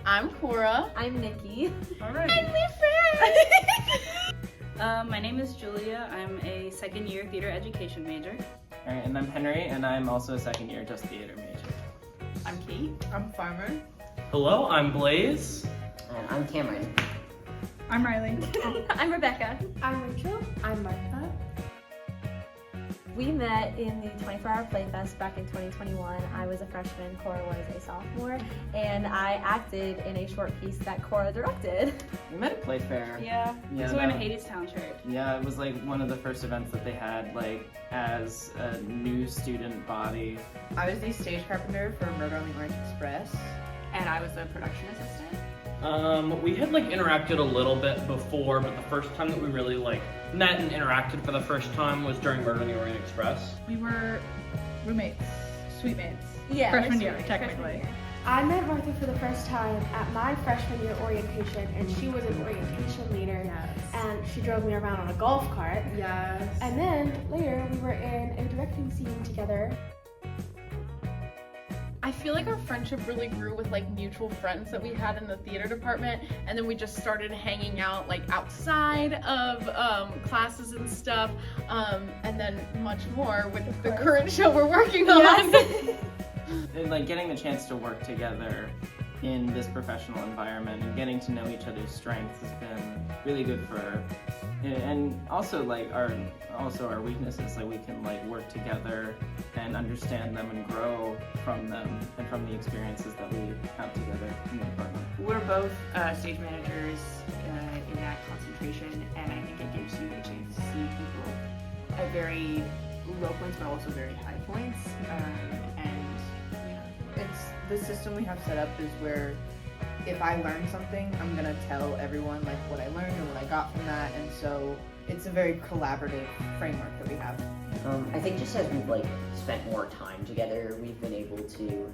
I'm Cora. I'm Nikki. All right. And we're friends! My name is Julia. I'm a second year theater education major. All right, and I'm Henry, and I'm also a second year just theater major. I'm Kate. I'm Farmer. Hello, I'm Blaze. And I'm Cameron. I'm Riley. I'm Rebecca. I'm Rachel. I'm Martha. We met in the 24-Hour Playfest back in 2021. I was a freshman, Cora was a sophomore, and I acted in a short piece that Cora directed. We met at Playfair. Yeah, it's wearing a Hadestown shirt. Yeah, it was like one of the first events that they had, like, as a new student body. I was the stage carpenter for Murder on the Orient Express. And I was the production assistant. We had like interacted a little bit before, but the first time that we really like met and interacted for the first time was during Murder on the Orient Express. We were roommates, suite mates. Yeah, freshman year, freshman technically. year. I met Martha for the first time at my freshman year orientation, and she was an orientation leader. Yes. And she drove me around on a golf cart. Yes. And then later we were in a directing scene together. I feel like our friendship really grew with like mutual friends that we had in the theater department, and then we just started hanging out like outside of classes and stuff, and then much more with the current show we're working on. Yes. And like getting the chance to work together in this professional environment and getting to know each other's strengths has been really good for, and also like our weaknesses, like we can like work together and understand them and grow from them and from the experiences that we have together in the department. We're both stage managers in that concentration, and I think it gives you a chance to see people at very low points but also very high points. It's the system we have set up is where if I learn something, I'm gonna tell everyone like what I learned and what I got from that, and so it's a very collaborative framework that we have. I think just as we've like spent more time together, we've been able to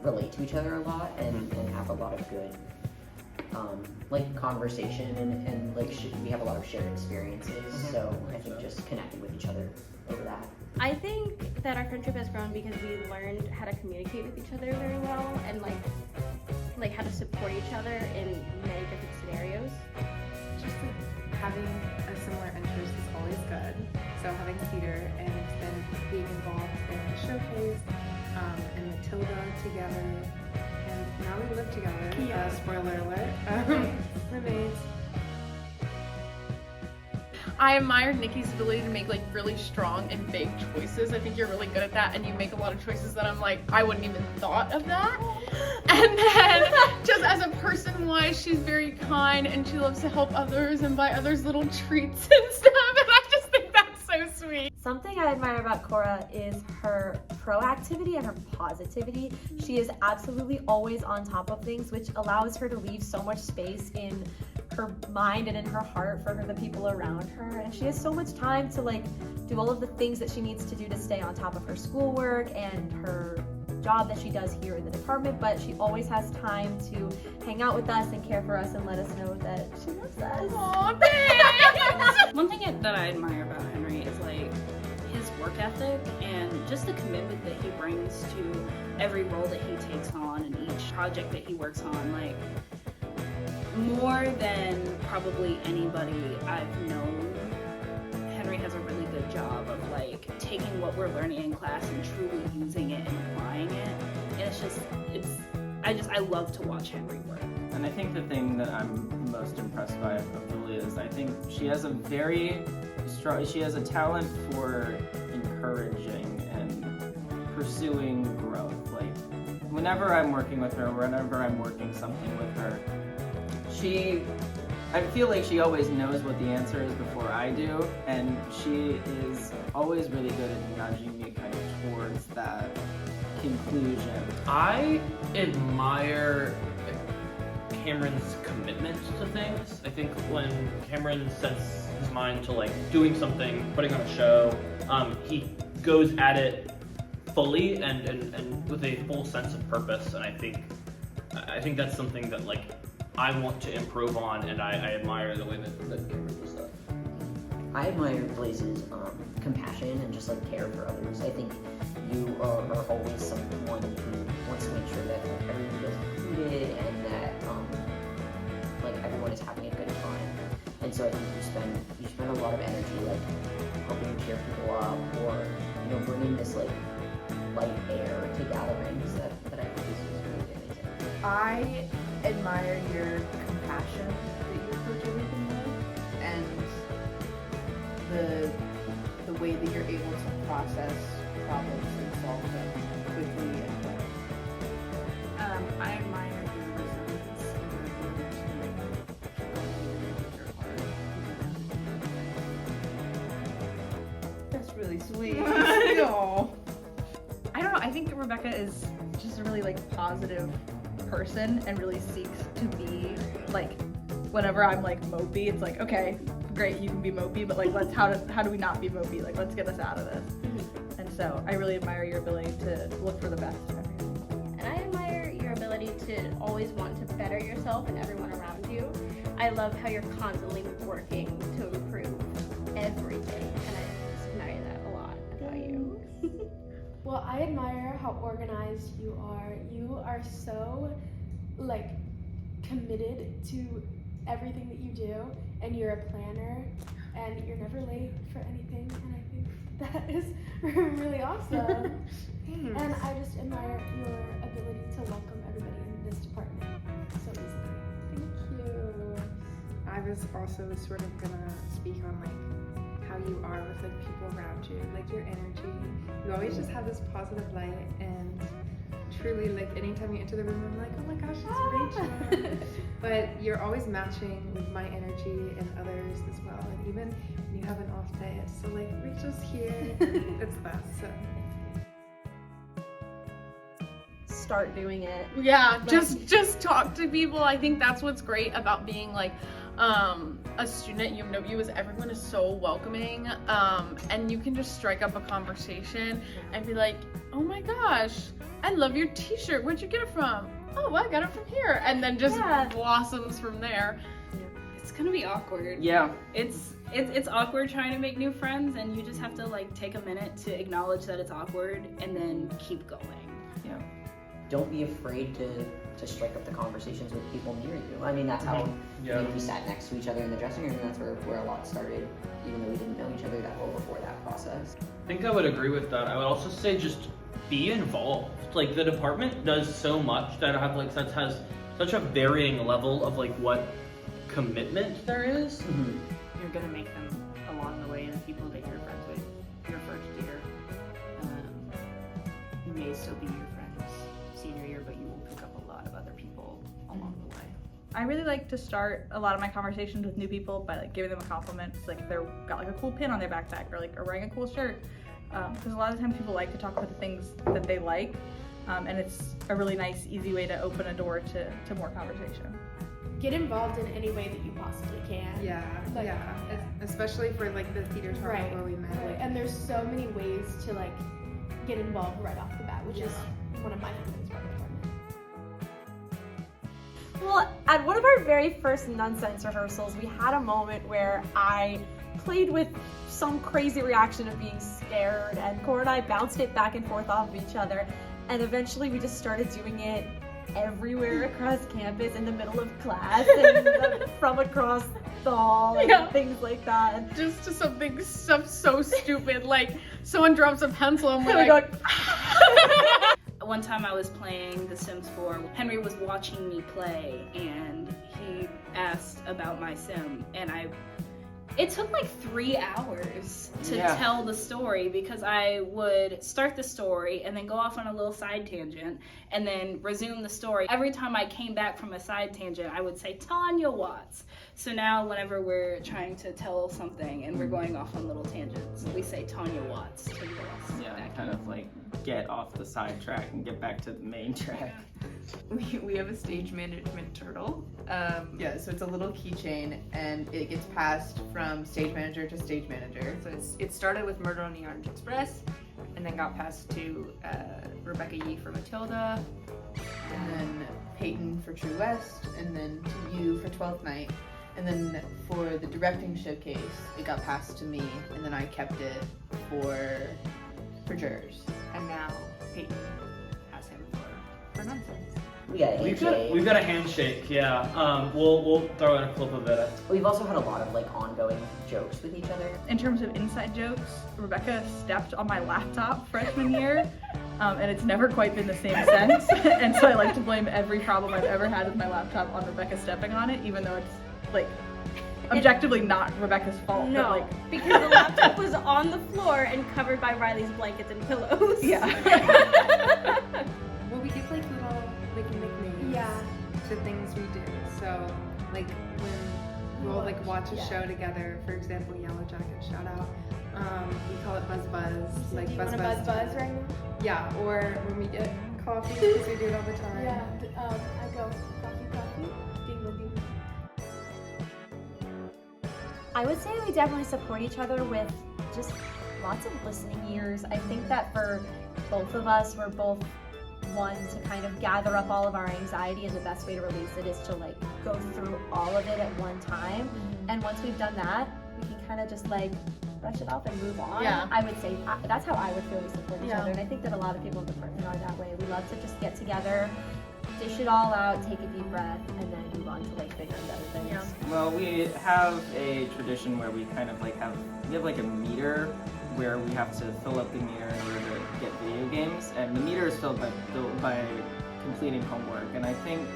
relate to each other a lot and have a lot of good like conversation and like we have a lot of shared experiences. So I think just connecting with each other over that. I think that our friendship has grown because we learned how to communicate with each other very well and like how to support each other in many different scenarios. Just like having a similar interest is always good. So having theater and then being involved in the showcase and Matilda together, and now we live together. Yeah. Spoiler alert. Roommates. I admire Nikki's ability to make like really strong and big choices. I think you're really good at that, and you make a lot of choices that I'm like, I wouldn't even thought of that. And then just as a person wise, she's very kind and she loves to help others and buy others little treats and stuff, and I just think that's so sweet. Something I admire about Cora is her proactivity and her positivity. She is absolutely always on top of things, which allows her to leave so much space in her mind and in her heart for the people around her, and she has so much time to like do all of the things that she needs to do to stay on top of her schoolwork and her job that she does here in the department, but she always has time to hang out with us and care for us and let us know that she loves us. Aw, thanks! One thing that I admire about Henry is like his work ethic and just the commitment that he brings to every role that he takes on and each project that he works on. Like, more than probably anybody I've known, Henry has a really good job of like taking what we're learning in class and truly using it and applying it. And I love to watch Henry work. And I think the thing that I'm most impressed by of Julia is I think she has a talent for encouraging and pursuing growth. Like whenever I'm working with her, whenever I'm working something with her, I feel like she always knows what the answer is before I do, and she is always really good at nudging me kind of towards that conclusion. I admire Cameron's commitment to things. I think when Cameron sets his mind to like doing something, putting on a show, he goes at it fully and with a full sense of purpose, and I think that's something that like I want to improve on, and I admire the way that Cameron does that. I admire Blaze's compassion and just like care for others. I think you are always someone who wants to make sure that everyone feels included and that like everyone is having a good time. And so I think you spend a lot of energy like helping cheer people up, or bringing this like light air to gatherings that I think is really amazing. I admire your compassion that you approach everything with, and the way that you're able to process problems and solve them quickly and well. I admire your resilience and your ability to keep going with your heart. That's really sweet. No. I don't know. I think Rebecca is just a really like positive person and really seeks to be like, whenever I'm like mopey, it's like, okay, great, you can be mopey, but like how do we not be mopey? Like, let's get us out of this. And so I really admire your ability to look for the best in everything. And I admire your ability to always want to better yourself and everyone around you. I love how you're constantly working to improve everything, and I just admire that a lot about you. Well, I admire how organized you are. You are so, like, committed to everything that you do, and you're a planner, and you're never late for anything, and I think that is really awesome. And I just admire your ability to welcome everybody in this department so easily. Thank you. I was also sort of gonna speak on like how you are with like people around you, like your energy. You always just have this positive light, and truly, like anytime you enter the room, I'm like, oh my gosh, it's Rachel. But you're always matching with my energy and others as well. And even when you have an off day, it's so like Rachel's here. It's that. So. Start doing it. Yeah, just talk to people. I think that's what's great about being like a student at UMW is everyone is so welcoming, and you can just strike up a conversation and be like, oh my gosh, I love your t-shirt, where'd you get it from? Oh, I got it from here, and then just blossoms from there. It's gonna be awkward. Yeah. It's awkward trying to make new friends, and you just have to like take a minute to acknowledge that it's awkward and then keep going. Yeah. Don't be afraid to strike up the conversations with people near you. I mean, that's how we sat next to each other in the dressing room, and that's where a lot started, even though we didn't know each other that well before that process. I think I would agree with that. I would also say just be involved. Like, the department does so much that has such a varying level of like what commitment there is. Mm-hmm. You're gonna make them along the way, and the people that you're friends with your first year may still be your friends senior year, but you will pick up a lot of other people along the way. I really like to start a lot of my conversations with new people by like giving them a compliment. It's like they're got like a cool pin on their backpack, or like are wearing a cool shirt. Because a lot of times people like to talk about the things that they like, and it's a really nice, easy way to open a door to more conversation. Get involved in any way that you possibly can. Yeah, Like, especially for like the theater talk Right. where we met. Right. And there's so many ways to like get involved right off the bat, which is one of my favorites about the department. Well, at one of our very first nonsense rehearsals, we had a moment where I played with some crazy reaction of being scared, and Cora and I bounced it back and forth off of each other, and eventually we just started doing it everywhere across campus in the middle of class and from across the hall and things like that. Just to stuff so stupid, like someone drops a pencil and we're And like, One time I was playing The Sims 4. Henry was watching me play, and he asked about my sim, and it took like 3 hours to tell the story, because I would start the story and then go off on a little side tangent and then resume the story. Every time I came back from a side tangent, I would say Tanya Watts. So now whenever we're trying to tell something and we're going off on little tangents, we say Tanya Watts to get us back. Kind of like get off the side track and get back to the main track. We have a stage management turtle. So it's a little keychain, and it gets passed from stage manager to stage manager. So it started with Murder on the Orange Express, and then got passed to Rebecca Yee for Matilda, And then Peyton for True West, and then to you for 12th Night. And then for the directing showcase, it got passed to me, and then I kept it for jurors. and now Peyton has him for nonsense. We got a handshake. We've got a handshake. Yeah. We'll throw in a clip of it. We've also had a lot of like ongoing jokes with each other. In terms of inside jokes, Rebecca stepped on my laptop freshman year, and it's never quite been the same since. And so I like to blame every problem I've ever had with my laptop on Rebecca stepping on it, even though it's like objectively not Rebecca's fault. No, but, like, because the laptop was on the floor and covered by Riley's blankets and pillows. yeah. Well, we give like little like nicknames to things we do. So like when we'll like watch a show together, for example, Yellow Jacket shout out. We call it Buzz Buzz. Like Do you Buzz want Buzz. to buzz right now? Yeah, or when we get coffee, because we do it all the time. Yeah. I go coffee, dingle ding. I would say we definitely support each other with just lots of listening ears. I think that for both of us, we're both one to kind of gather up all of our anxiety, and the best way to release it is to like go through all of it at one time. And once we've done that, we can kind of just like brush it off and move on. Yeah. I would say that's how I would feel we support each Yeah. other, and I think that a lot of people in the department are that way. We love to just get together, dish it all out, take a deep breath, and then move on to like bigger and better things. Yeah. Well, we have a tradition where we kind of like have like a meter where we have to fill up the meter in order to get video games, and the meter is filled by completing homework. And I think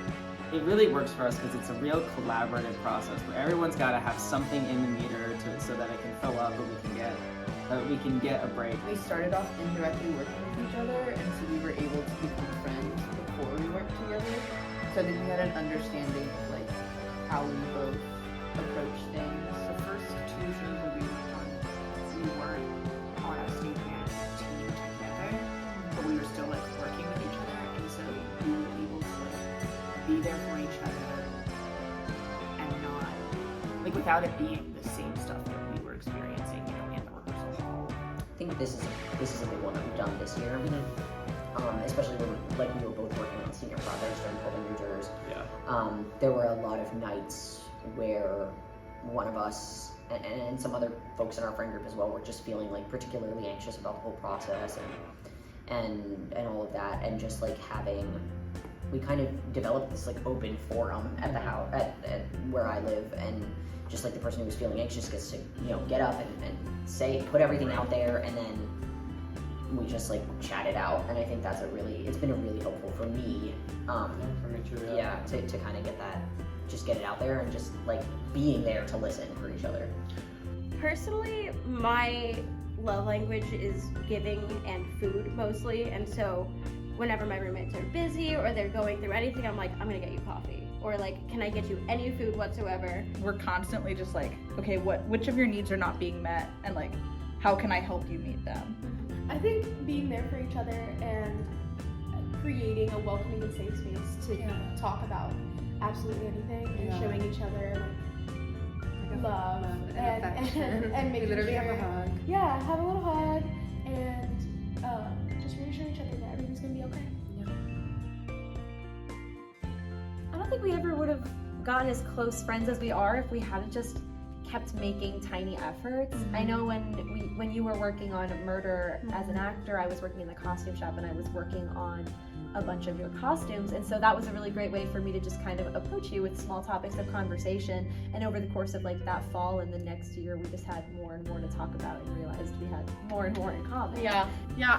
it really works for us because it's a real collaborative process where everyone's got to have something in the meter so that it can fill up, and we can get a break. We started off indirectly working with each other, and so we were able to become friends before we worked together. So then we had an understanding of like how we both approach things. The first 2 shows that we worked on, we weren't on a stage management team together, but we were still like working with each other, and so we were able to like be there for each other and not like without it being the same stuff that we were experiencing, you know, in the rehearsal hall. I think this is a big one that we've done this year. Especially when like we were both working on senior projects during Golden Majors. Yeah. There were a lot of nights where one of us and some other folks in our friend group as well were just feeling like particularly anxious about the whole process and all of that, and just like we kind of developed this like open forum at the house at where I live, and just like the person who was feeling anxious gets to get up and put everything out there, and then we just like chat it out. And I think it's been a really helpful for me. For me too. Yeah, to kind of get it out there, and just like being there to listen for each other. Personally, my love language is giving and food mostly, and so whenever my roommates are busy or they're going through anything, I'm like, I'm gonna get you coffee, or like, can I get you any food whatsoever? We're constantly just like, okay, which of your needs are not being met, and like, how can I help you meet them? I think being there for each other and creating a welcoming and safe space to talk about absolutely anything, and showing each other like love and affection. and making We literally sure, have a hug. Yeah, have a little hug and just reassure each other that everything's gonna be okay. I don't think we ever would have gotten as close friends as we are if we hadn't just kept making tiny efforts. I know when you were working on Murder as an actor, I was working in the costume shop, and I was working on a bunch of your costumes, and so that was a really great way for me to just kind of approach you with small topics of conversation. And over the course of like that fall and the next year, we just had more and more to talk about and realized we had more and more in common. Yeah,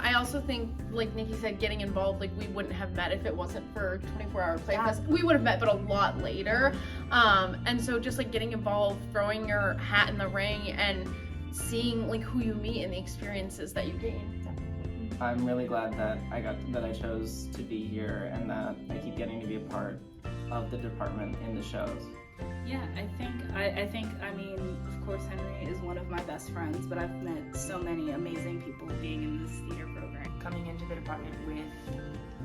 I also think, like Nikki said, getting involved, like we wouldn't have met if it wasn't for 24-hour Playfest. We would have met, but a lot later. And so just like getting involved, throwing your hat in the ring, and seeing like who you meet and the experiences that you gain. I'm really glad that I chose to be here, and that I keep getting to be a part of the department in the shows. Yeah, I think, I mean, of course, Henry is one of my best friends, but I've met so many amazing people being in this theater program. Coming into the department with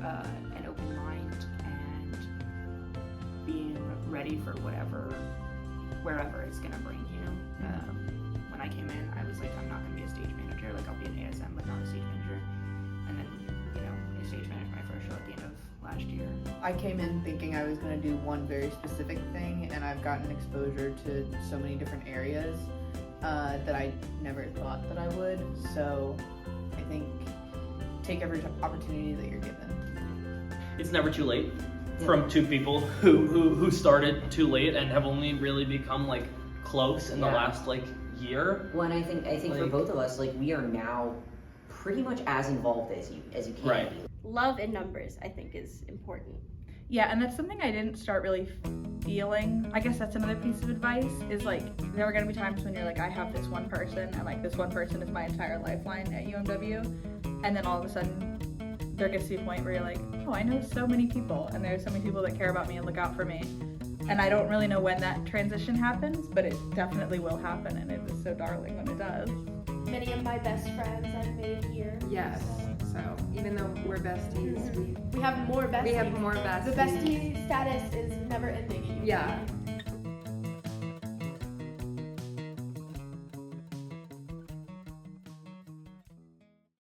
an open mind and being ready for wherever it's gonna bring you. When I came in, I was like, I'm not gonna be a stage manager. Like, I'll be an ASM, but not a stage manager. And then, a stage manager my first show at the end of last year. I came in thinking I was going to do one very specific thing, and I've gotten exposure to so many different areas that I never thought that I would. So I think take every opportunity that you're given. It's never too late from two people who started too late and have only really become like close in the Yeah. last like year. Well, and I think for Like- both of us, like we are now pretty much as involved as you can Right. be. Love in numbers, I think, is important. Yeah, and that's something I didn't start really feeling. I guess that's another piece of advice is like there are gonna be times when you're like, I have this one person and like this one person is my entire lifeline at UMW, and then all of a sudden there gets to a point where you're like, oh, I know so many people and there's so many people that care about me and look out for me. And I don't really know when that transition happens, but it definitely will happen, and it is so darling when it does. Many of my best friends I've made here. Yes. So even though we're besties, We have more besties. we have more besties. The bestie status is never ending at UMW. Yeah.